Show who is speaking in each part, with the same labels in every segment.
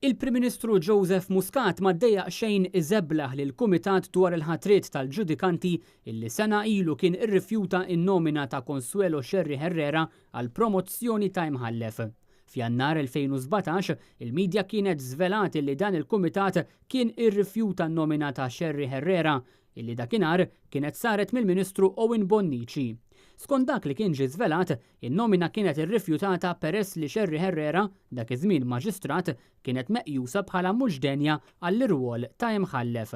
Speaker 1: Il-Prim Ministru Joseph Muscat ma ddejjaq xejn iżebblaħ lil kumitat dwar il-ħatriet tal-ġudikanti illi sena ilu kien irrifjuta n-nomina ta' Consuelo Sherry Herrera għal promozzjoni ta' imħallef. F'Jannar 2017 il-medja kienet żvelat illi dan il-kumitat kien irrifjuta n-nomina ta' Sherry Herrera illi dakinhar kienet saret mill-Ministru Owen Bonnici. Skont dak li kien ġie żvelat, in-nomina kienet irrifjutata peress li Sherry Herrera, dak iż-żmien maġistrat, kienet meqjusa bħala mhux denja għall-irwol ta' imħallef.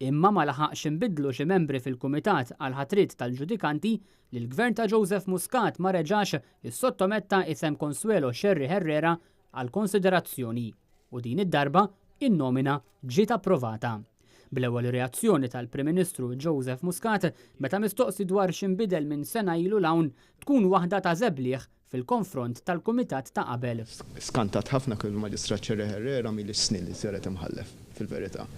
Speaker 1: Imma ma laħaqx inbidlu xi membri fil-kumitat għal ħatriet tal-ġudikanti li l-gvern ta' Joseph Muscat ma reġax issottometta isem Consuelo Sherry Herrera għal konsiderazzjoni u din id-darba in-nomina ġiet approvata. Bl-ewwel reazzjoni tal-Prim Ministru Joseph Muscat meta mistoqsi dwar x'inbidel minn sena ilu l-hawn tkun waħda ta' żebblieħ fil-konfront tal-kumitat ta' qabel.
Speaker 2: Skantat ħafna kull maġistrat Sherry Herrera mill-snin li saret imħallef fil-verità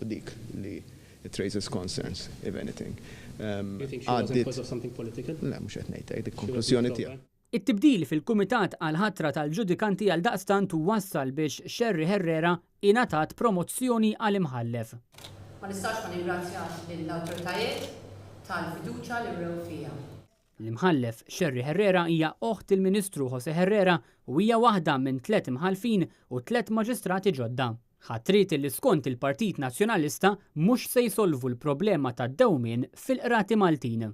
Speaker 2: u dik li it raises concerns, if anything.
Speaker 3: You think she was because of something political?
Speaker 2: Le, mhux qed ngħidlek dik konklużjoni tiegħek.
Speaker 1: It-tibdil fil-kumitat għal ħatra tal-ġudikanti għal daqstant wassal biex Sherry Herrera ingħatat promozzjoni għal imħallef.
Speaker 4: Ma nistax ma ningrazzjax lill-awtoritajiet tal-fiduċja li wrew fija.
Speaker 1: L-imħallef Sherry Herrera hija oħt il-Ministru José Herrera u hija waħda minn 3 imħalfin u 3 maġistrati ġodda. Ħatriet li skont il-Partit Nazzjonalista mhux se jsolvu l-problema tad-dewmien fil-qrati Maltin.